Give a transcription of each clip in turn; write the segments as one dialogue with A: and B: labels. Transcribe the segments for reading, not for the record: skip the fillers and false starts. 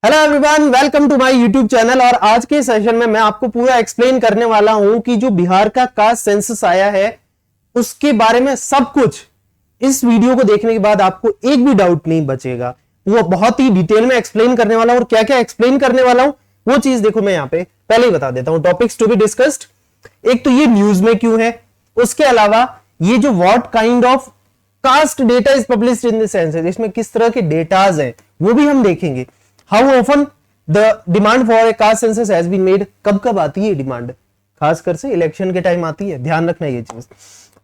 A: Hello everyone, welcome to my YouTube channel. और आज के सेशन में मैं आपको पूरा एक्सप्लेन करने वाला हूं कि जो बिहार का कास्ट सेंसस आया है उसके बारे में सब कुछ। इस वीडियो को देखने के बाद आपको एक भी डाउट नहीं बचेगा। वो बहुत ही डिटेल में एक्सप्लेन करने वाला हूं और क्या क्या एक्सप्लेन करने वाला हूं वो चीज देखो मैं यहां पे पहले ही बता देता हूं। टॉपिक्स टू बी डिस्कस्ड, एक तो ये न्यूज में क्यों है, उसके अलावा ये जो what kind of caste data is published in the census, इसमें किस तरह के डेटाज हैं वो भी हम देखेंगे। How often the demand for a caste census has been made, कब कब आती है डिमांड, खासकर से इलेक्शन के टाइम आती है, ध्यान रखना ये चीज।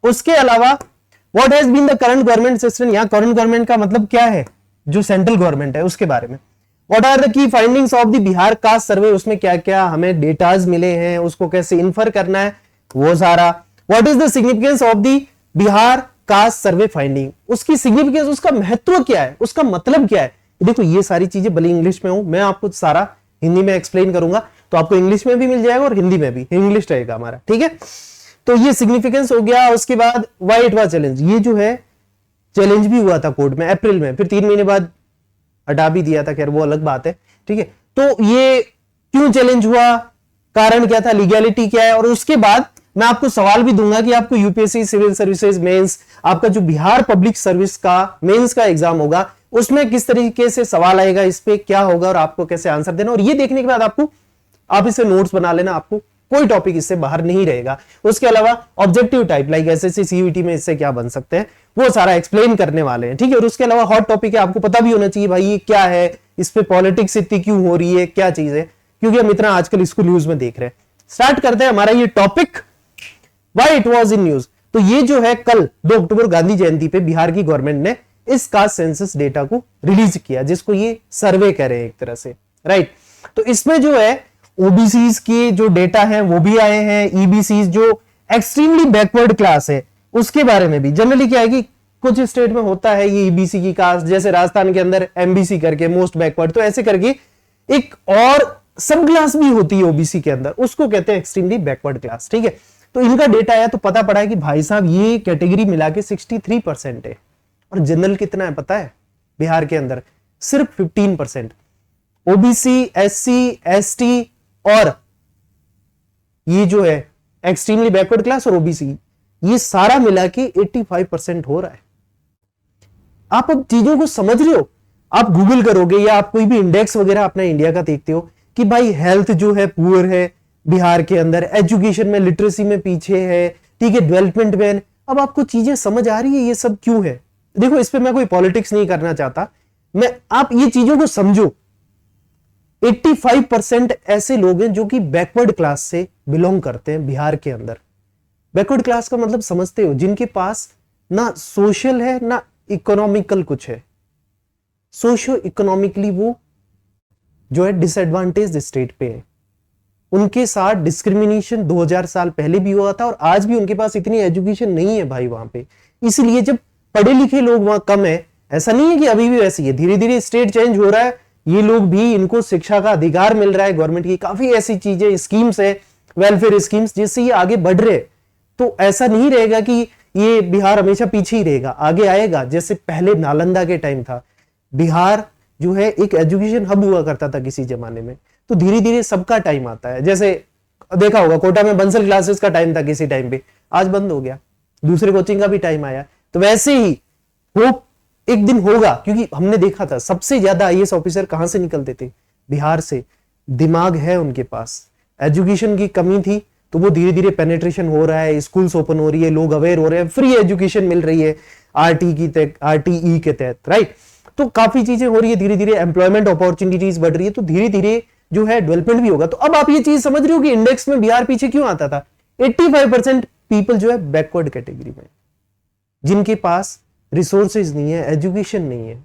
A: उसके अलावा what has been the current government system, यहां करंट गवर्नमेंट का मतलब क्या है, जो सेंट्रल गवर्नमेंट है उसके बारे में। What are the key findings of the Bihar caste survey, उसमें क्या क्या हमें डेटाज मिले हैं, उसको कैसे इन्फर करना है वो सारा। What is the significance of the Bihar caste survey finding, उसकी सिग्निफिकेंस, उसका महत्व क्या है, उसका मतलब क्या है। देखो ये सारी चीजें भले इंग्लिश में हो, मैं आपको सारा हिंदी में एक्सप्लेन करूंगा, तो आपको इंग्लिश में भी मिल जाएगा और हिंदी में भी, इंग्लिश रहेगा हमारा, ठीक है। तो ये सिग्निफिकेंस हो गया। उसके बाद व्हाई इट वाज चैलेंज, ये जो है चैलेंज भी हुआ था कोर्ट में अप्रैल में, फिर 3 महीने बाद हटा भी दिया था, खैर वो अलग बात है, ठीक है। तो ये क्यों चैलेंज हुआ, कारण क्या था, लीगैलिटी क्या है, और उसके बाद मैं आपको सवाल भी दूंगा कि आपको यूपीएससी सिविल सर्विसेज मेंस, आपका जो बिहार पब्लिक सर्विस का मेंस का एग्जाम होगा उसमें किस तरीके से सवाल आएगा, इस पे क्या होगा और आपको कैसे आंसर देना। और ये देखने के बाद आप इसे नोट्स बना लेना, आपको कोई टॉपिक इससे बाहर नहीं रहेगा। उसके अलावा objective type like SSC CUET में इससे क्या बन सकते हैं वो सारा एक्सप्लेन करने वाले हैं, ठीक है। और उसके अलावा हॉट टॉपिक है, आपको पता भी होना चाहिए भाई ये क्या है, इस पे पॉलिटिक्स इतनी क्यों हो रही है, क्या चीज है, क्योंकि हम इतना आजकल इसको न्यूज में देख रहे हैं। स्टार्ट करते हैं हमारा ये topic, why it was in news. तो ये जो है कल 2 अक्टूबर गांधी जयंती पे बिहार की गवर्नमेंट ने इस कास्ट सेंसस डेटा को रिलीज किया, जिसको ये सर्वे कह रहे हैं एक तरह से, राइट। तो इसमें जो है ओबीसीज के जो डेटा है वो भी आए हैं, ईबीसीज जो एक्सट्रीमली बैकवर्ड क्लास है उसके बारे में भी। जनरली क्या है कि कुछ स्टेट में होता है ये ईबीसी की कास्ट, जैसे राजस्थान के अंदर एमबीसी करके मोस्ट बैकवर्ड, तो ऐसे करके एक और सब क्लास भी होती है ओबीसी के अंदर, उसको कहते हैं एक्सट्रीमली बैकवर्ड क्लास, ठीक है। तो इनका डेटा आया तो पता पड़ा है कि भाई साहब ये कैटेगरी मिला के 63% है, और जनरल कितना है पता है बिहार के अंदर, सिर्फ 15%। ओबीसी, एससी, एसटी और ये जो है एक्सट्रीमली बैकवर्ड क्लास और ओबीसी, ये सारा मिला के 85% हो रहा है। आप अब चीजों को समझ रहे हो, आप गूगल करोगे या आप कोई भी इंडेक्स वगैरह अपना इंडिया का देखते हो कि भाई हेल्थ जो है पुअर है बिहार के अंदर, एजुकेशन में, लिटरेसी में पीछे है, ठीक है, डेवलपमेंट में। अब आपको चीजें समझ आ रही है ये सब क्यों है। देखो इस पे मैं कोई पॉलिटिक्स नहीं करना चाहता, आप ये चीजों को समझो। 85% ऐसे लोग हैं जो कि बैकवर्ड क्लास से बिलोंग करते हैं बिहार के अंदर। बैकवर्ड क्लास का मतलब समझते हो, जिनके पास ना सोशल है ना इकोनॉमिकल कुछ है, सोशियो इकोनॉमिकली वो जो है डिसएडवांटेज स्टेट पे है। उनके साथ डिस्क्रिमिनेशन 2000 साल पहले भी हुआ था और आज भी उनके पास इतनी एजुकेशन नहीं है भाई वहां पे। इसलिए जब पढ़े लिखे लोग वहां कम है, ऐसा नहीं है कि अभी भी वैसे ही है, धीरे धीरे स्टेट चेंज हो रहा है, ये लोग भी, इनको शिक्षा का अधिकार मिल रहा है, गवर्नमेंट की काफी ऐसी चीजें, स्कीम्स है, वेलफेयर स्कीम्स, जिससे ये आगे बढ़ रहे। तो ऐसा नहीं रहेगा कि ये बिहार हमेशा पीछे ही रहेगा, आगे आएगा। जैसे पहले नालंदा के टाइम था, बिहार जो है एक एजुकेशन हब हुआ करता था किसी जमाने में, तो धीरे धीरे सबका टाइम आता है। जैसे देखा होगा कोटा में बंसल क्लासेस का टाइम था किसी टाइम पे, आज बंद हो गया, दूसरे कोचिंग का भी टाइम आया। तो वैसे ही होप एक दिन होगा, क्योंकि हमने देखा था सबसे ज्यादा आईएएस ऑफिसर कहां से निकलते थे, बिहार से। दिमाग है उनके पास, एजुकेशन की कमी थी तो वो धीरे धीरे पेनिट्रेशन हो रहा है, स्कूल्स ओपन हो रही है, लोग अवेयर हो रहे हैं, फ्री एजुकेशन मिल रही है आरटीई के तहत, राइट। तो काफी चीजें हो रही है, धीरे धीरे एम्प्लॉयमेंट अपॉर्चुनिटीज बढ़ रही है, तो धीरे धीरे जो है डेवलपमेंट भी होगा। तो अब आप ये चीज समझ रहे हो कि इंडेक्स में बिहार पीछे क्यों आता था। 85% पीपल जो है बैकवर्ड कैटेगरी में, जिनके पास रिसोर्सेज नहीं है, एजुकेशन नहीं है,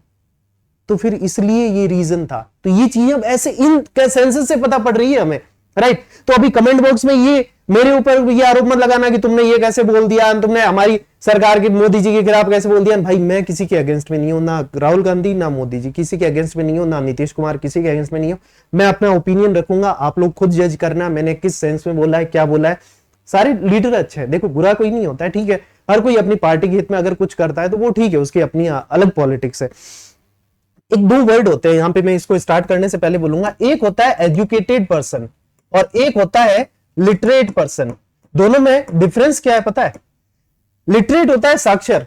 A: तो फिर इसलिए ये रीजन था। तो ये चीज अब ऐसे इन सेंसस से पता पड़ रही है हमें, राइट। तो अभी कमेंट बॉक्स में ये मेरे ऊपर ये आरोप मत लगाना कि तुमने ये कैसे बोल दिया, तुमने हमारी सरकार के, मोदी जी के खिलाफ कैसे बोल दिया। भाई मैं किसी के अगेंस्ट में नहीं हूं, ना राहुल गांधी ना मोदी जी किसी के अगेंस्ट में नहीं हूं, ना नीतीश कुमार किसी के अगेंस्ट में नहीं हूं। मैं अपना ओपिनियन रखूंगा, आप लोग खुद जज करना मैंने किस सेंस में बोला है, क्या बोला है। सारे लीडर अच्छे हैं, देखो बुरा कोई नहीं होता है, ठीक है। हर कोई अपनी पार्टी के हित में अगर कुछ करता है तो वो ठीक है, उसकी अपनी अलग पॉलिटिक्स है। एक दो वर्ड होते हैं यहां पे, मैं इसको स्टार्ट करने से पहले बोलूंगा। एक होता है एजुकेटेड पर्सन और एक होता है लिटरेट पर्सन। दोनों में डिफरेंस क्या है पता है? लिटरेट होता है साक्षर।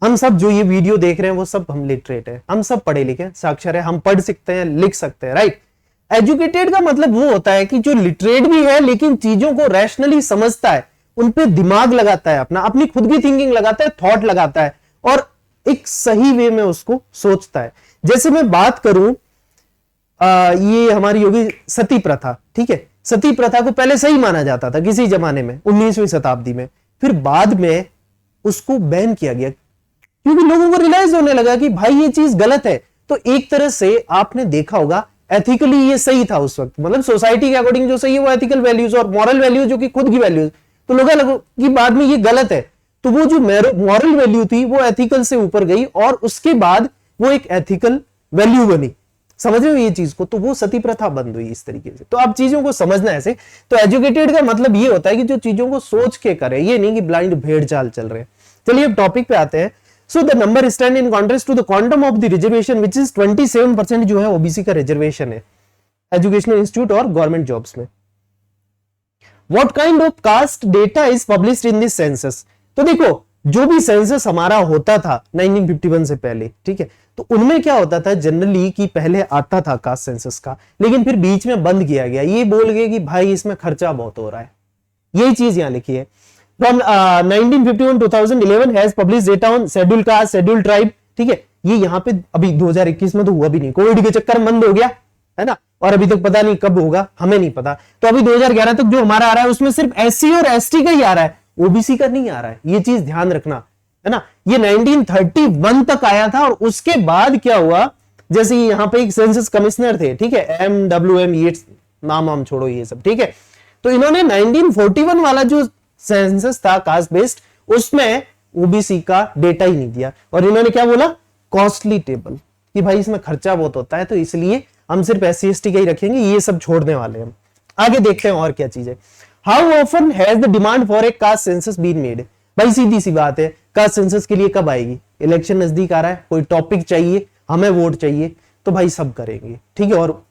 A: हम सब जो ये वीडियो देख रहे हैं वो सब हम लिटरेट है, हम सब पढ़े लिखे, साक्षर है, हम पढ़ सकते हैं, लिख सकते हैं, राइट। एजुकेटेड का मतलब वो होता है कि जो लिटरेट भी है लेकिन चीजों को रैशनली समझता है, उन पे दिमाग लगाता है, अपनी खुद की थिंकिंग लगाता है, थॉट लगाता है और एक सही वे में उसको सोचता है। जैसे मैं बात करूं ये हमारी होगी सती प्रथा, ठीक है। सती प्रथा को पहले सही माना जाता था किसी जमाने में 19वीं शताब्दी में, फिर बाद में उसको बैन किया गया क्योंकि लोगों को रियलाइज होने लगा कि भाई ये चीज गलत है। तो एक तरह से आपने देखा होगा एथिकली ये सही था उस वक्त, मतलब सोसाइटी के अकॉर्डिंग जो सही है वो एथिकल वैल्यूज और मॉरल वैल्यूज जो कि खुद की वैल्यूज, तो लोगों की बाद में ये गलत है, तो वो जो मॉरल वैल्यू थी वो एथिकल से ऊपर गई और उसके बाद वो एक एथिकल वैल्यू बनी। समझ रहे हो ये चीज को? तो वो सती प्रथा बंद हुई इस तरीके से। तो आप चीजों को समझना ऐसे। तो एजुकेटेड का मतलब ये होता है कि जो चीजों को सोच के करे, ये नहीं कि ब्लाइंड भेड़ चाल चल रहे हैं। चलिए अब टॉपिक पे आते हैं। So the number stand in contrast to the quantum of the reservation which is 27% जो है ओबीसी का रिजर्वेशन है एजुकेशनल इंस्टीट्यूट और गवर्नमेंट जॉब्स में। What kind of caste data is published in this census? तो देखो जो भी सेंसस हमारा होता था 1951 से पहले, ठीक है, तो उनमें क्या होता था जनरली कि पहले आता था कास्ट सेंसस का, लेकिन फिर बीच में बंद किया गया, ये बोल गए कि भाई इसमें खर्चा बहुत हो रहा है। यही चीज यहां लिखी है। From 1951 2011 has publish data on schedule caste, schedule tribe, ठीक है। ये यहां पे अभी 2021 में तो हुआ भी नहीं, कोविड के चक्कर में बंद हो गया है ना, और अभी तक पता नहीं कब होगा, हमें नहीं पता। तो अभी 2011 तक जो हमारा आ रहा है उसमें सिर्फ एससी और एसटी का ही आ रहा है, ओबीसी का नहीं आ रहा है। ये चीज ध्यान रखना है ना। ये 1931 तक आया था और उसके बाद क्या हुआ, जैसे यहाँ पे एक सेंसस कमिश्नर थे, ठीक है, MWM, ये नाम हम छोड़ो ये सब, ठीक है। तो इन्होंने 1941 वाला जो सेंसस था कास्ट बेस्ड, उसमें ओबीसी का डेटा ही नहीं दिया और इन्होंने क्या बोला, कॉस्टली टेबल, कि भाई इसमें खर्चा बहुत होता है तो इसलिए हम सिर्फ SC ST का ही रखेंगे, ये सब छोड़ने वाले हैं। आगे देखते हैं और क्या चीज है। How often has the demand for a caste census been made? भाई सीधी सी बात है, कास्ट सेंसस के लिए कब आएगी? इलेक्शन नजदीक आ रहा है, कोई टॉपिक चाहिए, हमें वोट चाहिए, तो भाई सब करेंगे, ठीक है, और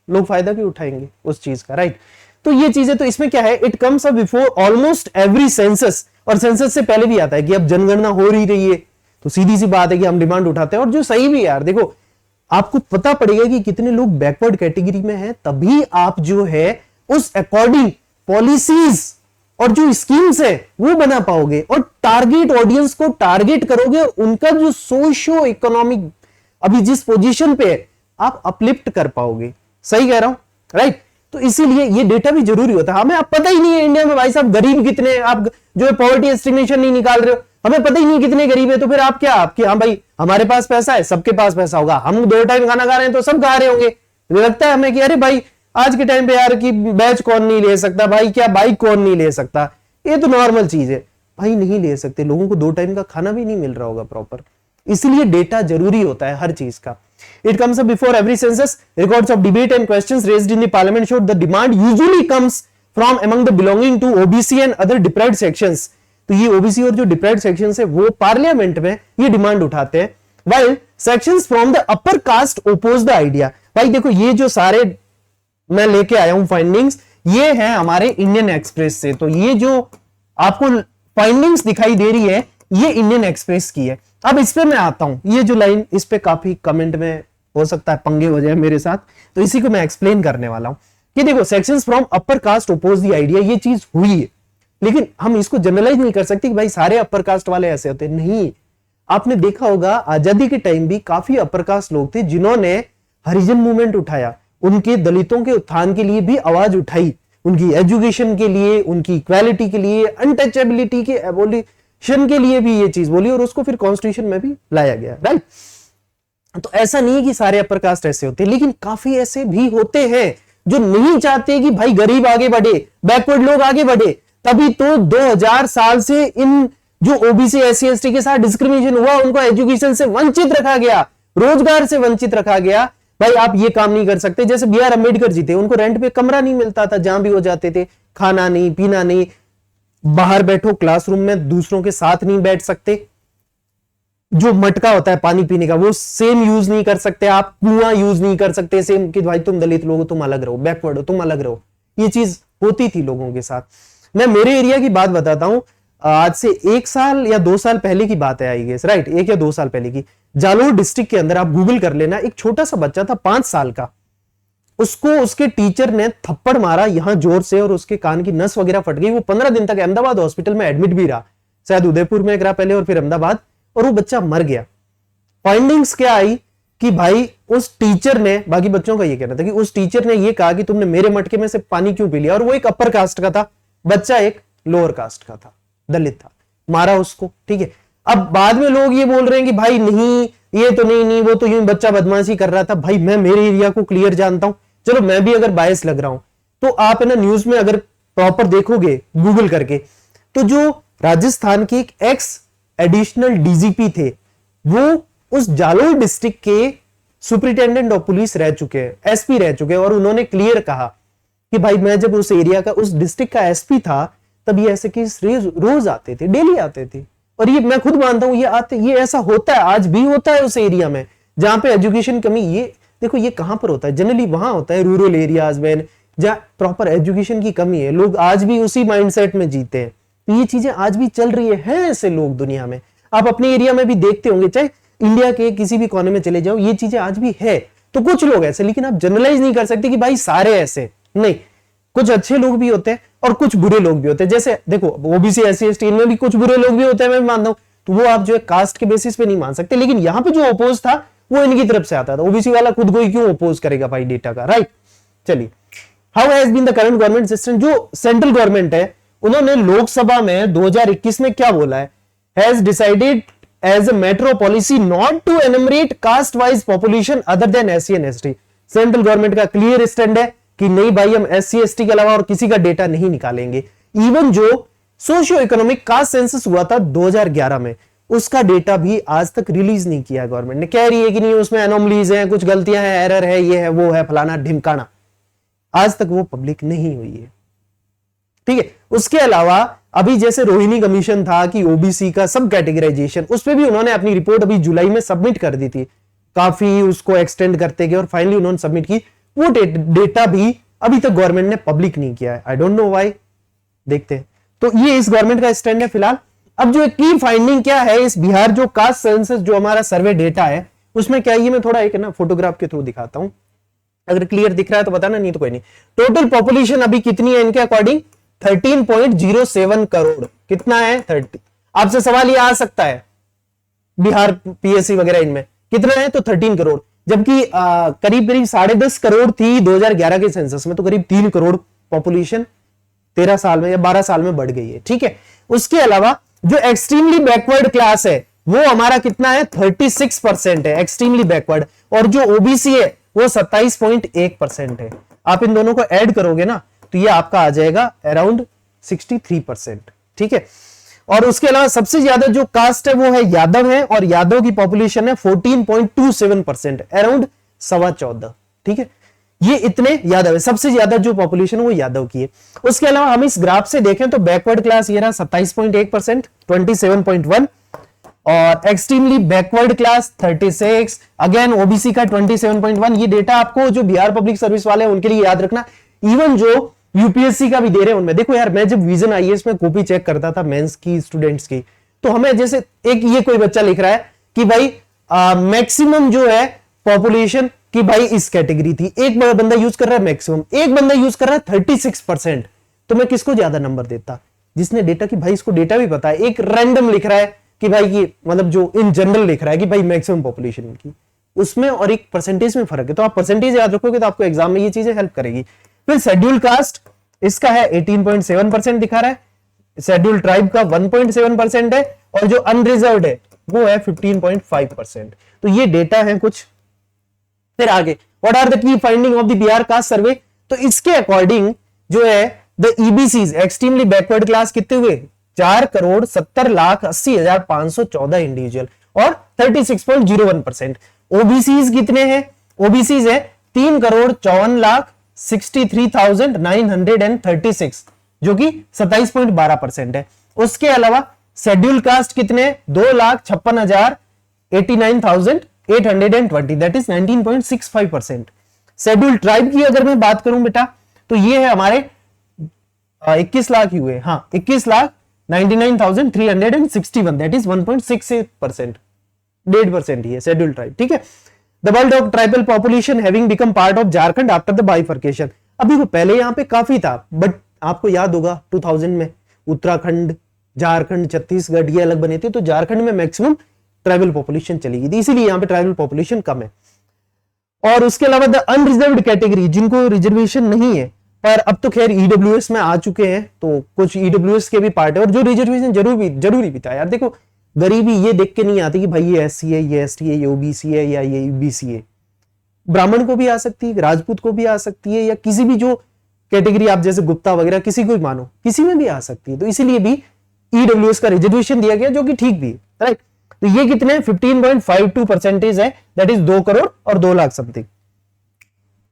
A: लोग फायदा भी उठाएंगे उस चीज का, राइट। तो ये चीजें, तो इसमें क्या है, it comes up before almost every census, और सेंसस से पहले भी आता है कि अब जनगणना हो रही है, तो सीधी सी बात है कि हम डिमांड उठाते हैं। और जो सही भी यार, देखो आपको पता पड़ेगा कि कितने लोग बैकवर्ड कैटेगरी में हैं, तभी आप जो है उस अकॉर्डिंग पॉलिसीज और जो स्कीम्स है वो बना पाओगे और टारगेट ऑडियंस को टारगेट करोगे और उनका जो सोशियो इकोनॉमिक अभी जिस पोजीशन पे है आप अपलिफ्ट कर पाओगे। सही कह रहा हूं, राइट। तो इसीलिए ये डेटा भी जरूरी होता है। हमें आप पता ही नहीं है इंडिया में भाई साहब गरीब कितने, आप जो है पॉवर्टी एस्टिमेशन नहीं निकाल रहे हो, हमें पता ही नहीं कितने गरीब है, तो फिर आप क्या, आपके हाँ भाई हमारे पास पैसा है, सबके पास पैसा होगा, हम 2 टाइम खाना खा रहे हैं तो सब खा रहे होंगे। लगता है हमें कि अरे भाई आज के टाइम पे यार की बैच कौन नहीं ले सकता, भाई क्या बाइक कौन नहीं ले सकता, ये तो नॉर्मल चीज है। भाई नहीं ले सकते, लोगों को 2 टाइम का खाना भी नहीं मिल रहा होगा प्रॉपर, इसलिए डेटा जरूरी होता है हर चीज का। It comes up before every census. Records of debate and questions raised in the parliament showed the demand usually comes from among the belonging to OBC and other deprived sections. तो ये OBC और जो deprived sections है वो parliament में ये demand उठाते हैं, while sections from the upper caste oppose the idea. भाई देखो ये जो सारे मैं लेके आया हूं फाइंडिंग्स, ये है हमारे इंडियन एक्सप्रेस से। तो ये जो आपको फाइंडिंग्स दिखाई दे रही है ये इंडियन एक्सप्रेस की है। अब इस पे मैं आता हूं, ये जो लाइन, इस पे काफी कमेंट में हो सकता है पंगे हो जाए मेरे साथ, तो इसी को मैं एक्सप्लेन करने वाला हूं कि देखो sections from upper caste oppose the idea, ये चीज हुई है, लेकिन हम इसको जनरलाइज नहीं कर सकते कि भाई सारे अपर कास्ट वाले ऐसे होते नहीं। आपने देखा होगा आजादी के टाइम भी काफी अपर कास्ट लोग थे जिन्होंने हरिजन मूवमेंट उठाया, उनके दलितों के उत्थान के लिए भी आवाज उठाई, उनकी एजुकेशन के लिए, उनकी इक्वालिटी के लिए, अनटचेबिलिटी के एबोलिशन के लिए भी ये चीज बोली और उसको फिर कॉन्स्टिट्यूशन में भी लाया गया, राइट। तो ऐसा नहीं है कि सारे अपर कास्ट ऐसे होते हैं, लेकिन काफी ऐसे भी होते हैं जो नहीं चाहते कि भाई गरीब आगे बढ़े, बैकवर्ड लोग आगे बढ़े। तभी तो 2000 साल से इन जो ओबीसी SC ST के साथ डिस्क्रिमिनेशन हुआ, उनको एजुकेशन से वंचित रखा गया, रोजगार से वंचित रखा गया। भाई आप ये काम नहीं कर सकते। जैसे BR अम्बेडकर जी थे, उनको रेंट पे कमरा नहीं मिलता था, जहां भी वो जाते थे, खाना नहीं, पीना नहीं, बाहर बैठो क्लासरूम में दूसरों के साथ नहीं बैठ सकते, जो मटका होता है पानी पीने का वो सेम यूज नहीं कर सकते, आप कुआं यूज नहीं कर सकते सेम कि भाई तुम दलित लोग हो, तुम अलग रहो, बैकवर्ड हो, तुम अलग रहो। ये चीज होती थी लोगों के साथ। मैं मेरे एरिया की बात बताता हूं, आज से 1 साल या 2 साल पहले की बात है आई गेस, राइट, 1 या 2 साल पहले की। जालोर डिस्ट्रिक्ट के अंदर आप गूगल कर लेना, एक छोटा सा बच्चा था 5 साल का, उसको उसके टीचर ने थप्पड़ मारा यहां जोर से और उसके कान की नस वगैरह फट गई। वो 15 दिन तक अहमदाबाद हॉस्पिटल में एडमिट भी रहा, शायद उदयपुर में रहा पहले और फिर अहमदाबाद, और वो बच्चा मर गया। फाइंडिंग्स क्या आई कि भाई उस टीचर ने, बाकी बच्चों का ये कहना था कि उस टीचर ने ये कहा कि तुमने मेरे मटके में से पानी क्यों पी लिया, और वो एक अपर कास्ट का था, बच्चा एक लोअर कास्ट का था, दलित था, मारा उसको। ठीक है, अब बाद में लोग ये बोल रहे हैं कि भाई नहीं ये तो नहीं वो तो यूं बच्चा बदमाशी कर रहा था। भाई मैं मेरे एरिया को क्लियर जानता हूं, चलो मैं भी अगर बायस लग रहा हूं तो आप है ना न्यूज में अगर प्रॉपर देखोगे गूगल करके, तो जो राजस्थान के एक एक्स एडिशनल डीजीपी थे वो उस जालोर डिस्ट्रिक्ट के सुपरिटेंडेंट ऑफ पुलिस रह चुके हैं, एसपी रह चुके हैं, और उन्होंने क्लियर कहा कि भाई मैं जब उस एरिया का, उस डिस्ट्रिक्ट का एसपी था, तब ये ऐसे केस रोज आते थे, डेली आते थे। और ये मैं खुद मानता हूं ये ऐसा होता है, आज भी होता है उस एरिया में जहां पे एजुकेशन कमी। ये देखो ये कहां पर होता है, जनरली वहां होता है रूरल एरियाज में जहां प्रॉपर एजुकेशन की कमी है, लोग आज भी उसी माइंडसेट में जीते हैं। तो ये चीजें आज भी चल रही है ऐसे लोग दुनिया में, आप अपने एरिया में भी देखते होंगे, चाहे इंडिया के किसी भी कोने में चले जाओ, ये चीजें आज भी है। तो कुछ लोग ऐसे, लेकिन आप जनरलाइज नहीं कर सकते कि भाई सारे ऐसे नहीं, कुछ अच्छे लोग भी होते हैं और कुछ बुरे लोग भी होते हैं। जैसे देखो ओबीसी एससी एसटी में भी कुछ बुरे लोग भी होते हैं, मैं भी मानता हूं, तो वो आप जो है कास्ट के बेसिस पे नहीं मान सकते। लेकिन यहां पे जो अपोज था वो इनकी तरफ से आता था, ओबीसी वाला खुद को ही क्यों अपोज करेगा भाई डेटा का, राइट। चलिए, how has been the current government system, जो सेंट्रल गवर्नमेंट है उन्होंने लोकसभा में 2021 में क्या बोला है, has decided as a matter of policy not to enumerate caste wise population other than SC and ST. Central government का क्लियर स्टैंड है कि नहीं भाई हम एससी एसटी के अलावा और किसी का डेटा नहीं निकालेंगे। इवन जो सोशियो इकोनॉमिक कास्ट सेंसस हुआ था 2011 में, उसका डेटा भी आज तक रिलीज नहीं किया गवर्नमेंट ने। कह रही है कि नहीं उसमें एनोमलीज हैं, कुछ गलतियां हैं, एरर है, ये है वो है, फलाना ढिमकाना, आज तक वो पब्लिक नहीं हुई है। ठीक है, उसके अलावा अभी जैसे रोहिणी कमीशन था कि ओबीसी का सब कैटेगराइजेशन, उस पर भी उन्होंने अपनी रिपोर्ट अभी जुलाई में सबमिट कर दी थी, काफी उसको एक्सटेंड करते गए और फाइनली उन्होंने सबमिट की। वो डेटा भी अभी तक गवर्नमेंट ने पब्लिक नहीं किया है, आई डोंट नो व्हाई, देखते हैं। तो ये इस गवर्नमेंट का स्टैंड है फिलहाल। अब जो की फाइंडिंग क्या है इस बिहार जो कास्ट सेंसस जो हमारा सर्वे डेटा है उसमें क्या, ये मैं थोड़ा एक ना फोटोग्राफ के थ्रू दिखाता हूं, अगर क्लियर दिख रहा है तो बताना, नहीं तो कोई नहीं। टोटल पॉपुलेशन अभी कितनी है इनके अकॉर्डिंग, 13.07 करोड़। कितना है 30। आपसे सवाल ये आ सकता है बिहार पीएससी वगैरह इनमें कितना है, तो 13 करोड़, जबकि करीब करीब 10.5 करोड़ थी 2011 के सेंसस में, तो करीब 3 करोड़ पॉपुलेशन 13 साल में या 12 साल में बढ़ गई है। ठीक है, उसके अलावा जो एक्सट्रीमली बैकवर्ड क्लास है वो हमारा कितना है, 36% है एक्सट्रीमली बैकवर्ड, और जो ओबीसी है वो 27.1% है। आप इन दोनों को ऐड करोगे ना तो ये आपका आ जाएगा अराउंड 63%। ठीक है, और उसके अलावा सबसे ज्यादा जो कास्ट है वो है यादव है, और यादव की पॉपुलेशन है 14.27%, अराउंड 14.25। ठीक है, ये इतने यादव है, सबसे ज्यादा जो पॉपुलेशन है वो यादव की है। उसके अलावा हम इस ग्राफ से देखें तो बैकवर्ड क्लास ये रहा 27.1%, 27.1, और extremely backward class 36, again OBC का 27.1। ये डेटा आपको जो बिहार पब्लिक सर्विस वाले हैं उनके लिए याद रखना, इवन जो यूपीएससी का भी दे रहे हैं उनमें। देखो यार, मैं जब विजन आईएएस में कॉपी चेक करता था मेंस की स्टूडेंट्स की, तो हमें जैसे एक ये कोई बच्चा लिख रहा है कि भाई मैक्सिमम जो है पॉपुलेशन कि भाई इस कैटेगरी थी, एक बंदा यूज कर रहा है मैक्सिमम, एक बंदा यूज कर रहा है 36%, तो मैं किसको ज्यादा नंबर देता, जिसने डेटा की भाई इसको डेटा भी पता है। एक रैंडम लिख रहा है कि भाई ये मतलब जो इन जनरल लिख रहा है कि भाई मैक्सिमम पॉपुलेशन की, उसमें और एक परसेंटेज में फर्क है। तो आप परसेंटेज याद रखोगे तो आपको एग्जाम में ये चीजें हेल्प करेगी। फिर शेड्यूल कास्ट इसका है 18.7% दिखा रहा है, शेड्यूल ट्राइब का 1.7% है, और जो अनरिजर्व्ड है वो है 15.5%। तो ये डेटा है कुछ। फिर आगे what are the key finding of the Bihar caste survey, तो इसके अकॉर्डिंग जो है the EBCs extremely backward class कितने हुए, 4,70,80,514 इंडिविजुअल और 36.01%। ओबीसीज कितने हैं, ओबीसीज है 3,64,63,936 जो कि 27.12% है। उसके अलावा शेड्यूल कास्ट कितने, 2,56,000 89,820, दैट इज 19.65%। शेड्यूल्ड ट्राइब की अगर मैं बात करूं बेटा, तो ये है हमारे 21 लाख हुए, हाँ 21,99,361, दैट इज 1.68%, 1.5% ही है शेड्यूल्ड ट्राइब, ठीक है। The bulk of tribal population having become part of Jharkhand after the bifurcation. अभी वो पहले यहाँ पे काफी था, बट आपको याद होगा 2000 में उत्तराखंड, झारखंड, छत्तीसगढ़ ये अलग बने थे, तो झारखंड में मैक्सिमम ट्राइबल पॉपुलेशन चली गई थी, इसीलिए यहाँ पे ट्राइबल पॉपुलेशन कम है। और उसके अलावा द अनरिजर्व्ड कैटेगरी, जिनको रिजर्वेशन नहीं है, पर अब तो खैर ईडब्ल्यूएस में आ चुके हैं, तो कुछ ईडब्ल्यूएस के भी पार्ट है, और जो रिजर्वेशन जरूरी भी था यार। देखो गरीबी ये देख के नहीं आती कि भाई ये एससी है, ये एसटी है, ये ओबीसी है, या ये बीसी है। ब्राह्मण को भी आ सकती है, राजपूत को भी आ सकती है, या किसी भी जो कैटेगरी आप जैसे गुप्ता वगैरह किसी को मानो, किसी में भी आ सकती है। तो इसीलिए भी ईडब्ल्यूएस का रिजर्वेशन दिया गया, जो कि ठीक भी है, राइट। तो ये कितने 15.52% है, दैट इज 2 करोड़ और 2 लाख समथिंग।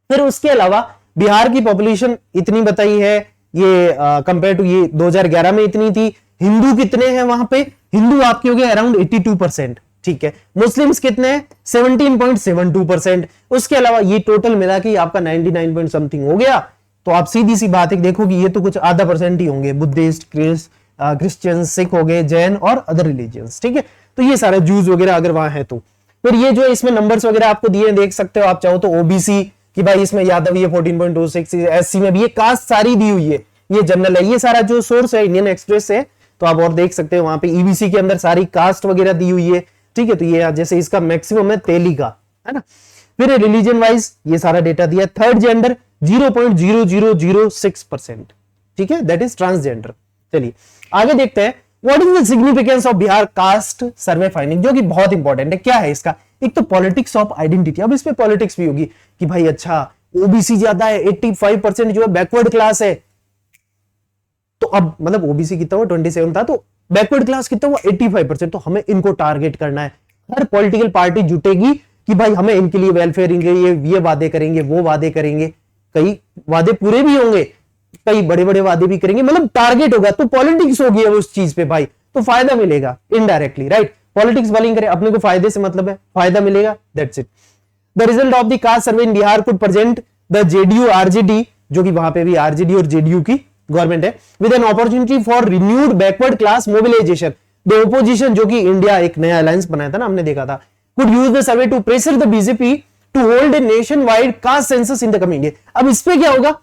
A: फिर उसके अलावा बिहार की पॉपुलेशन इतनी बताई है, ये कंपेयर टू ये 2011 में इतनी थी। हिंदू कितने हैं वहां पे, हिंदू आपके हो गए अराउंड 82%, ठीक है। मुस्लिम्स कितने हैं 17.72%। उसके अलावा ये टोटल मिला के आपका 99 पॉइंट समथिंग हो गया। तो आप सीधी सी बात है देखो कि ये तो कुछ आधा % ही होंगे, बुद्धिस्ट, क्रिश्चियन, सिख हो गए, जैन और अदर रिलीजियंस, ठीक है। तो ये सारे जूस वगैरह अगर वहां है तो फिर ये जो इसमें नंबर्स वगैरह आपको दिए देख सकते हो आप चाहो तो। ओबीसी कि भाई इसमें यादव ये 14.26, एससी में भी ये कास्ट सारी दी हुई है, ये जनरल है, ये सारा जो सोर्स है इंडियन एक्सप्रेस है, तो आप और देख सकते हो वहां पे ईबीसी के अंदर सारी कास्ट वगैरह दी हुई है, ठीक है। तो ये जैसे इसका मैक्सिमम है तेली का, है ना। फिर रिलीजन वाइज ये सारा डेटा दिया। थर्ड जेंडर 0.0006%, ठीक है, दैट इज ट्रांसजेंडर। चलिए आगे देखते हैं what is the significance of Bihar caste survey finding, जो कि बहुत इंपॉर्टेंट है। क्या है इसका, एक तो पॉलिटिक्स ऑफ आइडेंटिटी। अब इसमें पॉलिटिक्स भी होगी कि भाई अच्छा ओबीसी ज्यादा है, 85% जो है बैकवर्ड क्लास है, तो अब मतलब ओबीसी कितना हुआ 27 था, तो बैकवर्ड क्लास कितना हुआ 85%, तो हमें इनको टारगेट करना है। हर पॉलिटिकल पार्टी जुटेगी कि भाई हमें इनके लिए वेलफेयर, ये वादे करेंगे, वो वादे करेंगे, कई वादे पूरे भी होंगे, कई बड़े बड़े वादे भी करेंगे, मतलब टारगेट होगा, तो पॉलिटिक्स होगी उस चीज पे भाई, तो फायदा मिलेगा इनडायरेक्टली, राइट। पॉलिटिक्स वाली करे, अपने को फायदे से मतलब है, फायदा मिलेगा, that's it. The result of the caste survey in Bihar could present the JDU RJD, जो कि वहां पे भी आरजेडी और जेडीयू की गवर्नमेंट है, with an opportunity for renewed backward class mobilisation. The opposition, जो कि इंडिया एक नया अलायंस बनाया था ना, हमने देखा था, could use the survey to pressure the BJP to hold a nationwide caste census in the coming day. अब इस पे क्या होगा,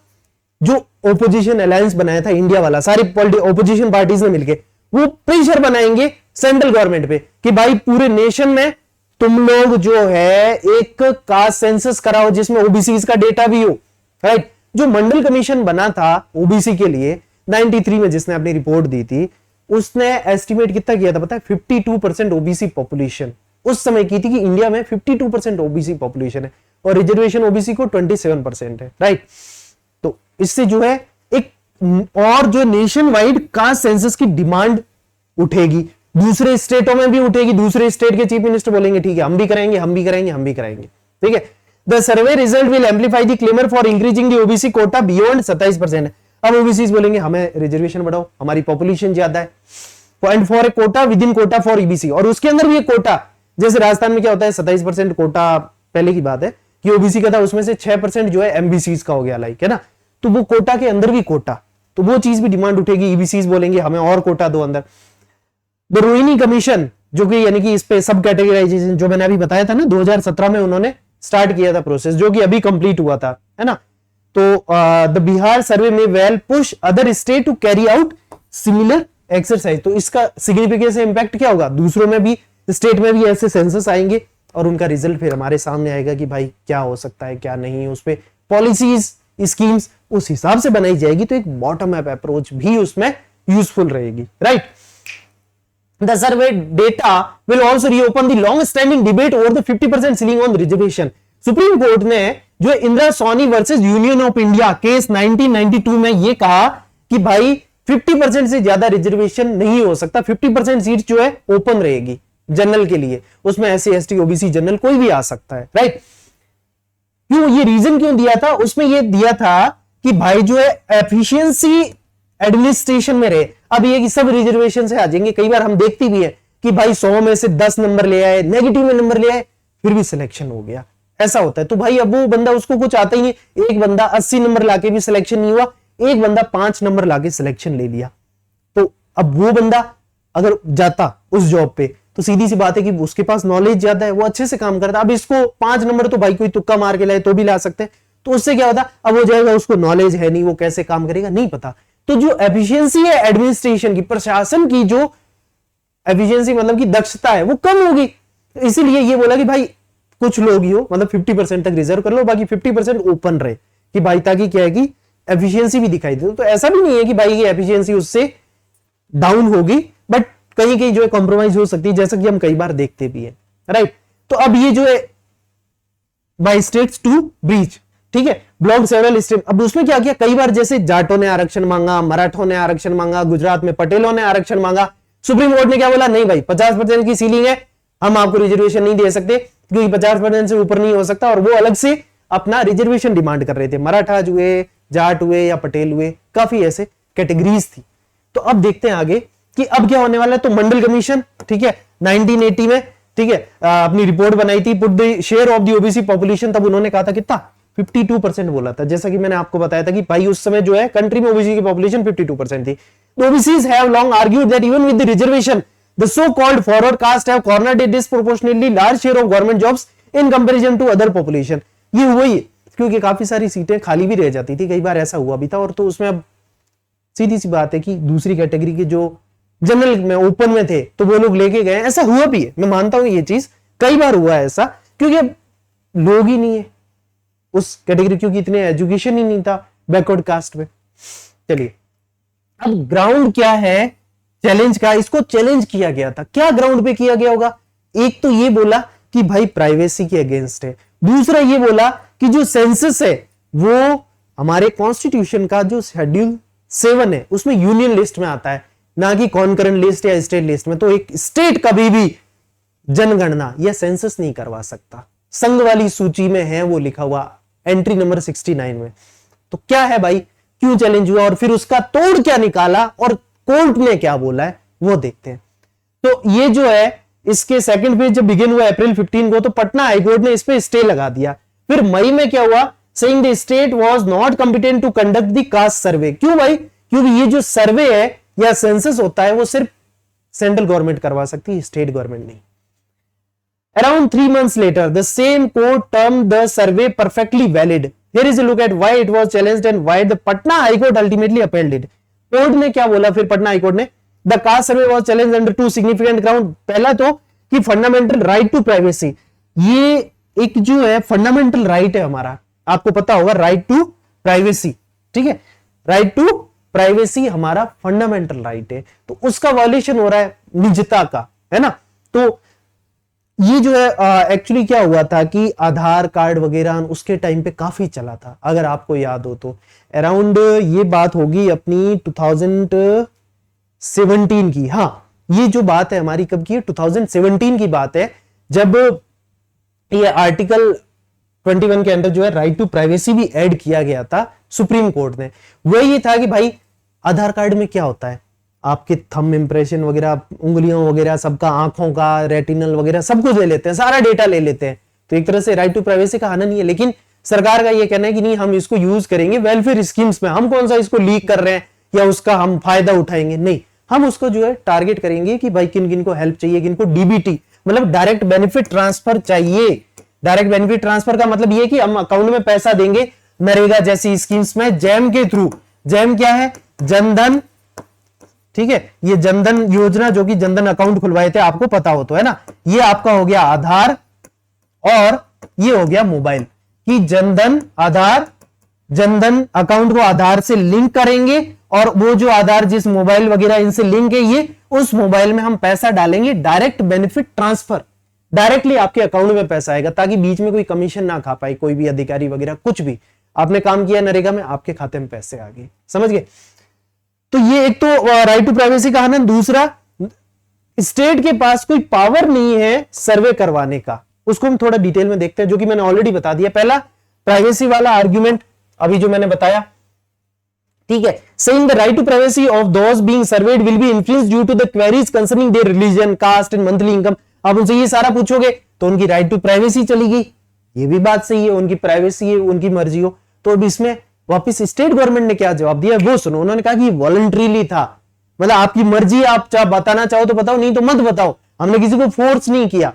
A: जो ओपोजिशन अलायंस बनाया था इंडिया वाला, सारी ओपोजिशन पार्टीज ने मिलकर वो प्रेशर बनाएंगे सेंट्रल गवर्नमेंट पे कि भाई पूरे नेशन में तुम लोग जो है एक कास्ट सेंसस कराओ जिसमें ओबीसी का डेटा भी हो, राइट। जो मंडल कमीशन बना था ओबीसी के लिए 93 में, जिसने अपनी रिपोर्ट दी थी, उसने एस्टिमेट कितना किया था पता है, 52% ओबीसी पॉपुलेशन उस समय की थी कि इंडिया में 52% ओबीसी पॉपुलेशन है और रिजर्वेशन ओबीसी को 27% है, राइट। तो इससे जो है एक और जो नेशन वाइड कास्ट सेंसस की डिमांड उठेगी, दूसरे स्टेटों में भी उठेगी, दूसरे स्टेट के चीफ मिनिस्टर बोलेंगे ठीक है हम भी करेंगे, हम भी करेंगे, हम भी करेंगे, ठीक है। The survey result will amplify the claimer for increasing the OBC Kota beyond 27%। अब ओबीसी बोलेंगे हमें रिजर्वेशन बढ़ाओ, हमारी पॉपुलेशन ज्यादा है, point for a quota within quota for EBC. और उसके अंदर भी एक कोटा, जैसे राजस्थान में क्या होता है 27% कोटा, पहले की बात है कि ओबीसी का था, उसमें से 6% जो है एमबीसी का हो गया, लाइक, है ना। तो वो कोटा के अंदर भी कोटा, तो वो चीज भी डिमांड उठेगी, ईबीसी बोलेंगे हमें और कोटा दो अंदर। द रोहिणी कमीशन, जो कि यानी कि इस पे सब कैटेगराइजेशन जो मैंने अभी बताया था ना, 2017 में उन्होंने स्टार्ट किया था प्रोसेस, जो कि अभी कंप्लीट हुआ था, है ना। तो द बिहार सर्वे में well push other state to carry out similar exercise. तो इसका सिग्निफिकेंस इंपैक्ट क्या होगा, दूसरों में भी स्टेट में भी ऐसे सेंसस आएंगे और उनका रिजल्ट फिर हमारे सामने आएगा कि भाई क्या हो सकता है क्या नहीं, उस पे पॉलिसीज स्कीम्स उस हिसाब से बनाई जाएगी, तो एक बॉटम अप अप्रोच भी उसमें यूजफुल रहेगी, right. The survey data will also reopen the long-standing debate over the 50% ceiling on reservation. Supreme Court ने जो Indira Sawhney versus Union of India case 1992 में ये कहा कि भाई 50% से ज्यादा रिजर्वेशन नहीं हो सकता, 50% सीट जो है ओपन रहेगी जनरल के लिए, उसमें एससी एसटी ओबीसी जनरल कोई भी आ सकता है, राइट। क्यों, ये रीजन क्यों दिया था, उसमें ये दिया था कि भाई जो है एफिशिएंसी एडमिनिस्ट्रेशन में रहे। अब ये कि सब रिजर्वेशन से आ जाएंगे, कई बार हम देखती भी है कि भाई 100 में से 10 नंबर ले आए, नेगेटिव में नंबर ले आए, फिर भी सिलेक्शन हो गया, ऐसा होता है। तो भाई अब वो बंदा, उसको कुछ आता ही नहीं। एक बंदा 80 नंबर लाके भी सिलेक्शन नहीं हुआ, एक बंदा 5 नंबर लाके सिलेक्शन ले लिया। तो अब वो बंदा अगर जाता उस जॉब पे, तो सीधी सी बात है कि उसके पास नॉलेज ज्यादा है, वो अच्छे से काम करता। अब इसको 5 नंबर तो भाई कोई तुक्का मार के लाए तो भी ला सकते हैं, तो उससे क्या होता, अब वो जाएगा, उसको नॉलेज है नहीं, वो कैसे काम करेगा नहीं पता। तो जो एफिशिएंसी है एडमिनिस्ट्रेशन की, प्रशासन की जो एफिशिएंसी मतलब की दक्षता है, वो कम होगी। इसीलिए ये बोला कि भाई कुछ लोग ही हो, मतलब 50% तक रिजर्व कर लो, बाकी 50% ओपन रहे, कि भाई ताकि क्या है कि एफिशिएंसी भी दिखाई दे। तो ऐसा भी नहीं है कि भाई ये एफिशिएंसी उससे डाउन होगी, बट कहीं कहीं जो है कॉम्प्रोमाइज हो सकती है, जैसा कि हम कई बार देखते भी है, राइट। तो अब ये जो है बाय स्टेट्स टू ब्रीच, ठीक है, ब्लॉक सेवरल स्टेट। अब उसमें क्या किया, कई बार जैसे जाटों ने आरक्षण मांगा, मराठों ने आरक्षण मांगा, गुजरात में पटेलों ने आरक्षण मांगा। सुप्रीम कोर्ट ने क्या बोला, नहीं भाई 50% की सीलिंग है, हम आपको रिजर्वेशन नहीं दे सकते, क्योंकि 50% से ऊपर नहीं हो सकता। और वो अलग से अपना रिजर्वेशन डिमांड कर रहे थे, मराठा हुए, जाट हुए या पटेल हुए, काफी ऐसे कैटेगरीज थी। तो अब देखते हैं आगे कि अब क्या होने वाला है। तो मंडल कमीशन, ठीक है, 1980 में, ठीक है, अपनी रिपोर्ट बनाई थी, put the share of the OBC population. तब उन्होंने कहा था कितना, 52% बोला था। जैसा कि मैंने आपको बताया था कि भाई उस समय जो है कंट्री में ओबीसी की पॉपुलेशन 52% थी। OBCs have long argued that even with the reservation the so called forward caste have cornered a disproportionately large share of government jobs in comparison to other population. ये हुआ ही क्योंकि काफी सारी सीटें खाली भी रह जाती थी, कई बार ऐसा हुआ भी था। और तो उसमें अब सीधी सी बात है कि दूसरी कैटेगरी के जो जनरल में ओपन में थे तो वो लोग लेके गए, ऐसा हुआ भी है, मैं मानता हूं ये चीज कई बार हुआ है ऐसा, क्योंकि अब लोग ही नहीं है उस कैटेगरी, क्योंकि इतने एजुकेशन ही नहीं था बैकवर्ड कास्ट में। चलिए अब ग्राउंड क्या है चैलेंज का, इसको चैलेंज किया गया था, क्या ग्राउंड पे किया गया होगा। एक तो ये बोला कि भाई प्राइवेसी के अगेंस्ट है, दूसरा ये बोला कि जो सेंसस है वो हमारे कॉन्स्टिट्यूशन का जो शेड्यूल 7 है उसमें यूनियन लिस्ट में आता है, ना कि कॉन्करेंट लिस्ट या स्टेट लिस्ट में। तो एक स्टेट कभी भी जनगणना या सेंसस नहीं करवा सकता, संघ वाली सूची में है वो लिखा हुआ एंट्री नंबर 69 में। तो क्या है भाई, क्यों चैलेंज हुआ और फिर उसका तोड़ क्या निकाला और कोर्ट ने क्या बोला है वो देखते हैं। तो ये जो है इसके सेकंड फेज जब बिगिन हुआ अप्रैल 15 को, तो पटना हाईकोर्ट ने इस पे स्टे लगा दिया। फिर मई में क्या हुआ, saying the state was not competent to conduct the caste survey. क्यों भाई, क्योंकि ये जो सर्वे है या सेंसस होता है वो सिर्फ सेंट्रल गवर्नमेंट करवा सकती है, स्टेट गवर्नमेंट नहीं। Around 3 months later, the same court termed the survey perfectly valid. Here is a look at why it was challenged and why the Patna High Court ultimately upheld it. Court ने क्या बोला फिर Patna high court ने, the caste survey was challenged under 2 significant ground. पहला तो कि fundamental right to privacy, ये एक जो है फंडामेंटल राइट है हमारा, आपको पता होगा राइट टू प्राइवेसी, ठीक है, राइट टू प्राइवेसी हमारा फंडामेंटल राइट है, तो उसका वायलेशन हो रहा है निजता का, है ना। तो ये जो है एक्चुअली क्या हुआ था कि आधार कार्ड वगैरह उसके टाइम पे काफी चला था, अगर आपको याद हो तो अराउंड ये बात होगी अपनी 2017 की। हाँ, ये जो बात है हमारी कब की है, 2017 की बात है, जब ये आर्टिकल 21 के अंदर जो है राइट टू प्राइवेसी भी ऐड किया गया था सुप्रीम कोर्ट ने। वह ये था कि भाई आधार कार्ड में क्या होता है, आपके थंब इंप्रेशन वगैरह, उंगलियों वगैरह, सबका आंखों का रेटिनल वगैरह सब कुछ ले लेते हैं, सारा डेटा ले लेते हैं। तो एक तरह से राइट टू प्राइवेसी का हाना नहीं है, लेकिन सरकार का ये कहना है कि नहीं हम इसको यूज करेंगे वेलफेयर स्कीम्स में, हम कौन सा इसको लीक कर रहे हैं या उसका हम फायदा उठाएंगे, नहीं, हम उसको जो है टारगेट करेंगे कि भाई किन किन को हेल्प चाहिए, किन को डीबीटी मतलब डायरेक्ट बेनिफिट ट्रांसफर चाहिए। डायरेक्ट बेनिफिट ट्रांसफर का मतलब ये कि हम अकाउंट में पैसा देंगे नरेगा जैसी स्कीम्स में जैम के थ्रू। जैम क्या है, जनधन, ठीक है, ये जनधन योजना जो कि जनधन अकाउंट खुलवाए थे, आपको पता हो तो, है ना। ये आपका हो गया आधार और ये हो गया मोबाइल, कि जनधन आधार, जनधन अकाउंट को आधार से लिंक करेंगे और वो जो आधार जिस मोबाइल वगैरह इनसे लिंक है, ये उस मोबाइल में हम पैसा डालेंगे, डायरेक्ट बेनिफिट ट्रांसफर, डायरेक्टली आपके अकाउंट में पैसा आएगा, ताकि बीच में कोई कमीशन ना खा पाए कोई भी अधिकारी वगैरह, कुछ भी आपने काम किया नरेगा में, आपके खाते में पैसे आ गए, समझ गए। तो ये एक तो राइट टू प्राइवेसी का हनन। दूसरा, स्टेट के पास कोई पावर नहीं है सर्वे करवाने का, उसको हम थोड़ा डिटेल में देखते हैं, जो कि मैंने ऑलरेडी बता दिया। पहला प्राइवेसी वाला आर्ग्यूमेंट अभी जो मैंने बताया ठीक है, saying the right to privacy of those being surveyed will be influenced due to the queries concerning their religion, caste and monthly income। अब उनसे ये सारा पूछोगे तो उनकी राइट टू प्राइवेसी चली गई। ये भी बात सही है, उनकी प्राइवेसी है, उनकी मर्जी हो। तो अब इसमें वापस स्टेट गवर्नमेंट ने क्या जवाब दिया वो सुनो। उन्होंने कहा कि वॉलंटरीली था, मतलब आपकी मर्जी, आप चाहे बताना चाहो तो बताओ, नहीं तो मत बताओ, हमने किसी को फोर्स नहीं किया।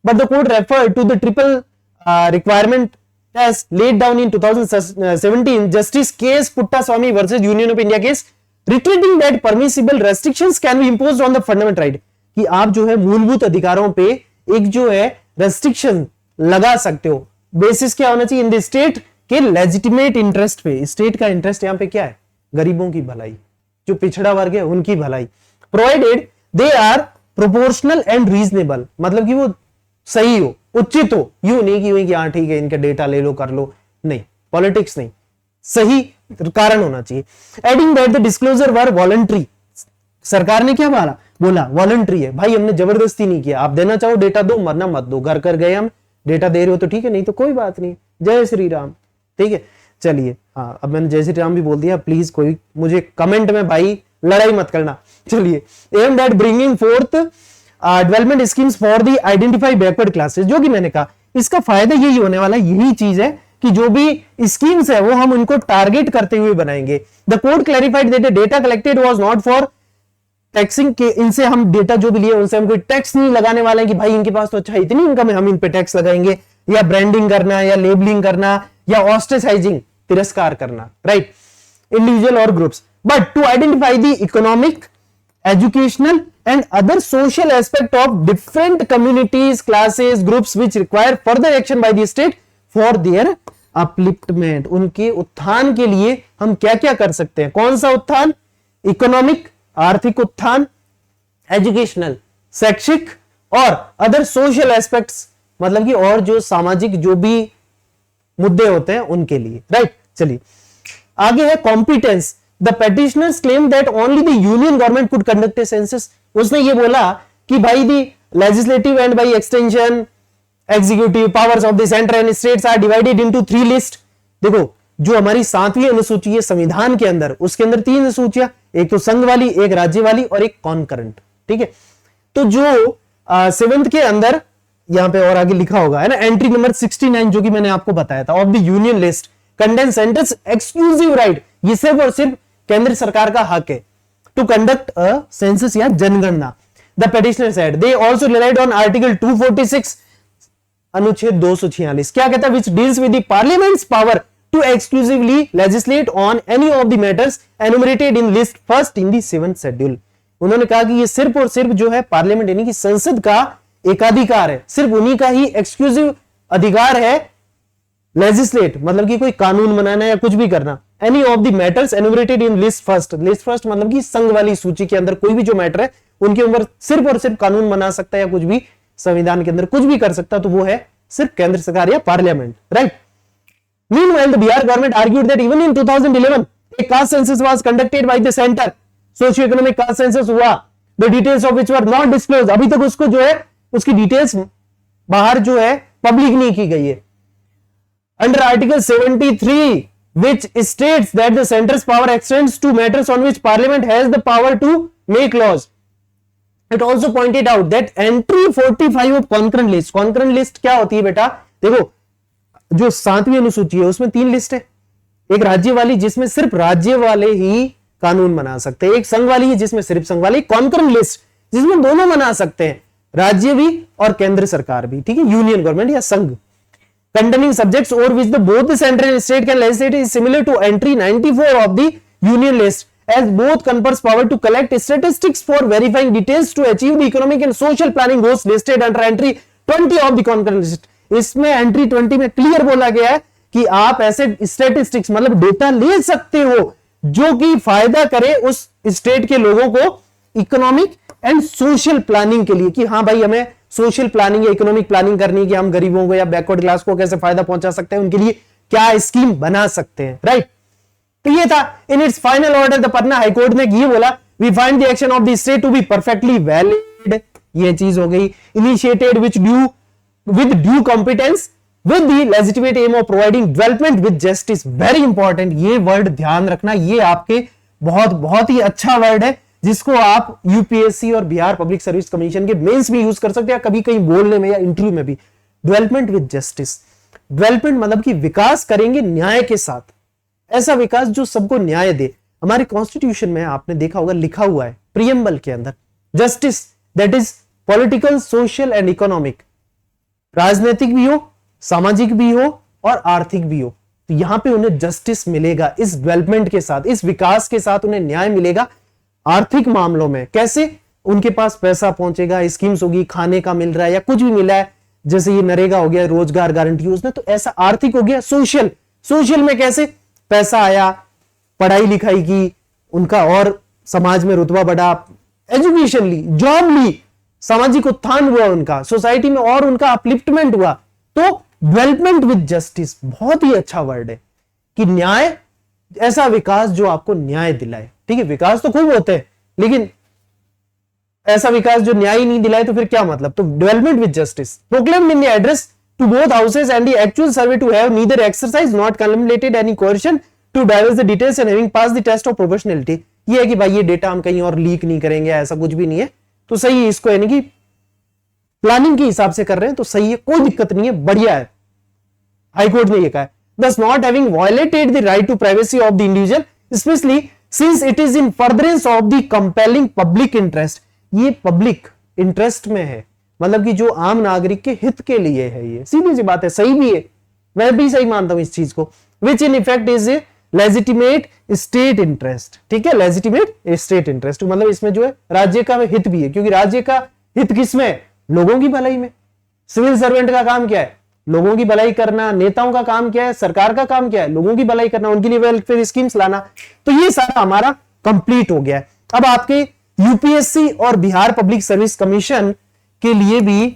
A: But the court referred to the triple requirement test laid down in 2017 Justice K.S. Puttaswamy versus Union of India case, reiterating that permissible restrictions can be imposed on the fundamental right, कि आप जो है मूलभूत अधिकारों पे एक जो है रेस्ट्रिक्शन लगा सकते हो। बेसिस क्या होना चाहिए? इन द स्टेट के लेजिटिमेट इंटरेस्ट पे। स्टेट का इंटरेस्ट यहां पे क्या है? गरीबों की भलाई, जो पिछड़ा वर्ग है उनकी भलाई। Provided they are proportional and reasonable, मतलब कि वो सही हो, उचित हो, यूं नहीं कि हाँ ठीक है इनका डेटा ले लो कर लो, नहीं, पॉलिटिक्स नहीं, सही कारण होना चाहिए। Adding that the disclosure were voluntary, सरकार ने क्या बोला वॉलंटरी है भाई, हमने जबरदस्ती नहीं किया, आप देना चाहो डेटा दो, मरना मत दो, घर कर गए हम, डेटा दे रहे हो तो ठीक है, नहीं तो कोई बात नहीं, जय श्री राम। ठीक है, चलिए, हाँ अब मैंने जय श्री राम भी बोल दिया, प्लीज कोई मुझे कमेंट में भाई लड़ाई मत करना। चलिए, aim that bringing forth development schemes for the identify backward classes, जो कि मैंने कहा इसका फायदा यही होने वाला, यही चीज है कि जो भी स्कीम्स है वो हम उनको टारगेट करते हुए बनाएंगे। The court clarified that the data collected was not for taxing, के इनसे हम डेटा जो भी लिए उनसे हम कोई टैक्स नहीं लगाने वाले हैं कि भाई इनके पास तो अच्छा इतनी इनकम है हम इन पे टैक्स लगाएंगे, या ब्रांडिंग करना, या लेबलिंग करना, या ऑस्ट्रेसाइजिंग, तिरस्कार करना, राइट, इंडिविजुअल और groups, but to identify the economic, educational and other social aspect of different communities, classes, groups which require further action by the state for their upliftment। उनके उत्थान के लिए हम क्या क्या कर सकते हैं? कौन सा उत्थान? इकोनॉमिक, आर्थिक उत्थान, एजुकेशनल, शैक्षिक, और अदर सोशल एस्पेक्ट्स, मतलब कि और जो सामाजिक जो भी मुद्दे होते हैं उनके लिए, राइट। चलिए आगे है competence. The petitioners claim that only the union government could conduct a census. उसने ये बोला कि भाई the legislative and by extension executive powers of the centre and states are divided into 3 list. देखो जो हमारी 7वीं अनुसूची है संविधान के अंदर, उसके अंदर 3 अनुसूचियां, एक तो संघ वाली, एक राज्य वाली और एक कॉन्करेंट। ठीक है, तो जो 7th के अंदर यहां पे और आगे लिखा होगा है ना, एंट्री नंबर 69 जो कि मैंने आपको बताया था, of the union list contain centres exclusive right, ये सिर्फ और सिर्फ केंद्र सरकार का हक है टू कंडक्ट अ सेंसस या जनगणना। The petitioner said they also relied on article 246 अनुच्छेद 246, क्या कहता है, which deals with the parliament's power to exclusively legislate on any of the matters enumerated in list first in the 7th schedule. उन्होंने कहा कि ये सिर्फ और सिर्फ जो है पार्लियामेंट यानी कि संसद का एकाधिकार है, सिर्फ उन्हीं का ही एक्सक्लूसिव अधिकार है लेजिस्लेट, मतलब कि कोई कानून बनाना या कुछ भी करना, any of the matters enumerated in list first. List first मतलब कि संघ वाली सूची के अंदर कोई भी जो मैटर है उनके ऊपर सिर्फ और सिर्फ कानून बना सकता है या कुछ भी संविधान के अंदर कुछ भी कर सकता है, तो वो है सिर्फ केंद्र सरकार या parliament, right. Meanwhile, the Bihar government argued that even in 2011, a caste census was conducted by the center. Socio-economic caste census हुआ, the details of which were not disclosed. अभी तक उसको जो है उसकी डिटेल्स बाहर जो है पब्लिक नहीं की गई है। Under Article 73, which states that the center's power extends to matters on which Parliament has the power to make laws. It also pointed out that entry 45 of concurrent list. Concurrent list क्या होती है बेटा? देखो जो 7वीं अनुसूची है उसमें 3 list है, एक राज्य वाली जिसमें सिर्फ राज्य वाले ही कानून बना सकते हैं, एक संघ वाली है जिसमें सिर्फ संघ वाले, कॉन्करेंट लिस्ट जिसमें दोनों बना सकते हैं, राज्य भी और केंद्र सरकार भी, ठीक है, यूनियन गवर्नमेंट या संघ। Containing subjects over which the both the centre and state can legislate is similar to entry 94 of the union list as both confers power to collect statistics for verifying details to achieve the economic and social planning goals listed under entry 20 of the concurrent list। इसमें entry 20 में clear बोला गया है कि आप ऐसे statistics मतलब data ले सकते हो जो कि फायदा करे उस स्टेट के लोगों को इकोनॉमिक एंड सोशल प्लानिंग के लिए, कि हाँ भाई हमें सोशल प्लानिंग या इकोनॉमिक प्लानिंग करनी है कि हम गरीबों को या बैकवर्ड क्लास को कैसे फायदा पहुंचा सकते हैं, उनके लिए क्या स्कीम बना सकते हैं, राइट। तो ये था in its final order the Patna high court ने ये बोला we find the action of the state to be perfectly valid, ये चीज हो गई, initiated which due with due competence with the legitimate aim of providing development with justice. Very important, ये word ध्यान रखना, ये आपके बहुत ही अच्छा वर्ड है जिसको आप यूपीएससी और बिहार पब्लिक सर्विस कमीशन के मेंस में यूज कर सकते हैं, कभी कहीं बोलने में या इंटरव्यू में भी। डेवलपमेंट विद जस्टिस, डेवलपमेंट मतलब कि विकास करेंगे न्याय के साथ, ऐसा विकास जो सबको न्याय दे। हमारे कॉन्स्टिट्यूशन में आपने देखा होगा लिखा हुआ है प्रियम्बल के अंदर, justice that is political, social and economic, राजनीतिक भी हो, सामाजिक भी हो और आर्थिक भी हो। तो यहां पे उन्हें जस्टिस मिलेगा इस डेवलपमेंट के साथ, इस विकास के साथ उन्हें न्याय मिलेगा। आर्थिक मामलों में कैसे, उनके पास पैसा पहुंचेगा, स्कीम्स होगी, खाने का मिल रहा है या कुछ भी मिला है, जैसे ये नरेगा हो गया, रोजगार गारंटी योजना, तो ऐसा आर्थिक हो गया। सोशल, सोशल में कैसे पैसा आया, पढ़ाई लिखाई की, उनका और समाज में रुतबा बढ़ा, एजुकेशन ली, जॉब ली, सामाजिक उत्थान हुआ उनका, सोसाइटी में और उनका अपलिफ्टमेंट हुआ। तो डेवलपमेंट विद जस्टिस बहुत ही अच्छा वर्ड है कि न्याय, ऐसा विकास जो आपको न्याय दिलाए। ठीक है, विकास तो खूब होते हैं लेकिन ऐसा विकास जो न्याय नहीं दिलाए तो फिर क्या मतलब। तो development with justice proclaimed in the address to both houses and the actual survey to have neither exercise not contemplated any coercion to divulge the details and having pass the test of proportionality. ये है कि भाई ये data हम कहीं और leak नहीं करेंगे, ऐसा कुछ भी नहीं है, तो सही है, इसको यानी कि प्लानिंग के हिसाब से कर रहे हैं तो सही है, कोई दिक्कत नहीं है, बढ़िया है। हाईकोर्ट ने ये कहा है, thus not having violated the right to privacy of the individual, especially since it is in furtherance of the compelling public interest। ये पब्लिक इंटरेस्ट में है, मतलब कि जो आम नागरिक के हित के लिए है, ये सीधी सी बात है, सही भी है, मैं भी सही मानता हूं इस चीज को। Which in effect is a legitimate state interest. ठीक है, लेजिटिमेट स्टेट इंटरेस्ट मतलब इसमें जो है राज्य का हित भी है, क्योंकि राज्य का हित किसमें है, लोगों की भलाई में। सिविल सर्वेंट का काम क्या है, लोगों की भलाई करना। नेताओं का काम क्या है, सरकार का काम क्या है, लोगों की भलाई करना, उनके लिए वेलफेयर स्कीम्स लाना। तो ये सारा हमारा कंप्लीट हो गया है। अब आपके यूपीएससी और बिहार पब्लिक सर्विस कमीशन के लिए भी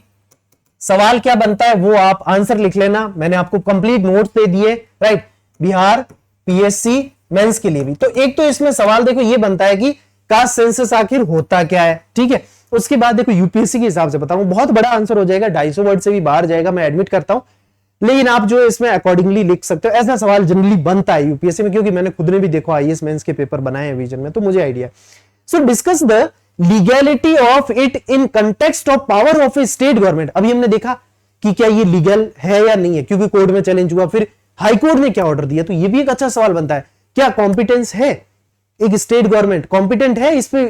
A: सवाल क्या बनता है वो आप आंसर लिख लेना, मैंने आपको कंप्लीट नोट्स दे दिए, राइट। बिहार पीएससी मेंस के लिए भी। तो एक तो इसमें सवाल देखो ये बनता है कि कास्ट सेंसस आखिर होता क्या है। ठीक है, उसके बाद देखो यूपीएससी के हिसाब से बताऊं, बहुत बड़ा आंसर हो जाएगा, 250 वर्ड से भी बाहर जाएगा, मैं एडमिट करता हूं, लेकिन आप जो इसमें अकॉर्डिंगली लिख सकते हो। ऐसा सवाल जनरली बनता है यूपीएससी में, क्योंकि मैंने खुद ने भी देखो आईएएस मेंस के पेपर बनाए हैं विजन में, तो मुझे idea. So discuss the legality of it in context of power of A state government. अभी हमने देखा कि क्या ये लीगल है या नहीं है, क्योंकि कोर्ट में चैलेंज हुआ, फिर हाई कोर्ट ने क्या ऑर्डर दिया। तो ये भी एक अच्छा सवाल बनता है, क्या कॉम्पिटेंस है, एक स्टेट गवर्नमेंट कॉम्पिटेंट है इस पे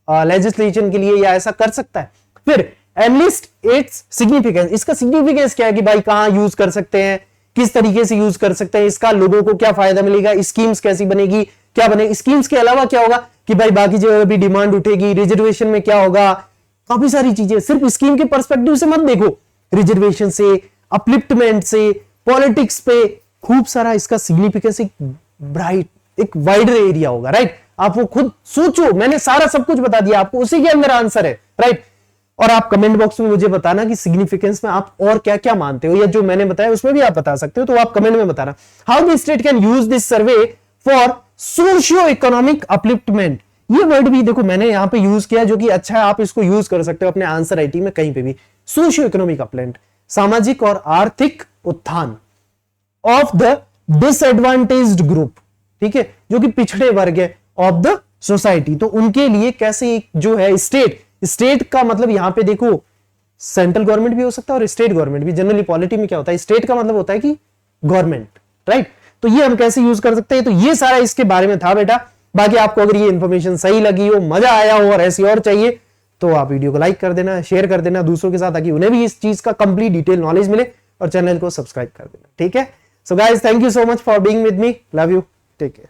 A: लेजिस्लेशन के लिए, या ऐसा कर सकता है। फिर एनलिस्ट इट्स सिग्निफिकेंस, इसका सिग्निफिकेंस क्या है कि भाई कहां यूज कर सकते हैं, किस तरीके से यूज कर सकते हैं, इसका लोगों को क्या फायदा मिलेगा, स्कीम्स कैसी बनेगी, क्या बनेगी, स्कीम्स के अलावा क्या होगा कि भाई बाकी जगह भी डिमांड उठेगी, रिजर्वेशन में क्या होगा, काफी सारी चीजें। सिर्फ स्कीम के पर्सपेक्टिव से मत देखो, रिजर्वेशन से, अपलिफ्टमेंट से, पॉलिटिक्स पे, खूब सारा इसका सिग्निफिकेंस एक ब्राइट, एक वाइडर एरिया होगा, राइट। आप वो खुद सोचो, मैंने सारा सब कुछ बता दिया आपको, उसी के अंदर आंसर है, राइट। और आप कमेंट बॉक्स में मुझे बताना कि सिग्निफिकेंस में आप और क्या क्या मानते हो, या जो मैंने बताया उसमें भी आप बता सकते हो, तो आप कमेंट में बताना। How the state can use this survey for socio economic upliftment. ये वर्ड भी देखो मैंने यहां पे यूज किया, जो कि अच्छा है, आप इसको यूज कर सकते हो अपने आंसर राइटिंग में कहीं पे भी। सोशियो इकोनॉमिक अपलिफ्टमेंट, सामाजिक और आर्थिक उत्थान ऑफ द डिसएडवांटेज्ड ग्रुप, ठीक है, जो कि पिछड़े वर्ग है, ऑफ द सोसाइटी। तो उनके लिए कैसे जो है स्टेट, स्टेट का मतलब यहां पे देखो सेंट्रल गवर्नमेंट भी हो सकता है और स्टेट गवर्नमेंट भी। जनरली पॉलिटी में क्या होता है, स्टेट का मतलब होता है कि गवर्नमेंट, राइट। तो ये हम कैसे यूज कर सकते हैं, तो ये सारा इसके बारे में था बेटा। बाकी आपको अगर ये इंफॉर्मेशन सही लगी हो, मजा आया हो और ऐसी और चाहिए, तो आप वीडियो को लाइक कर देना, शेयर कर देना दूसरों के साथ, ताकि उन्हें भी इस चीज का कंप्लीट डिटेल नॉलेज मिले, और चैनल को सब्सक्राइब कर देना, ठीक है। So guys, thank you so much for being with me, love you, take care.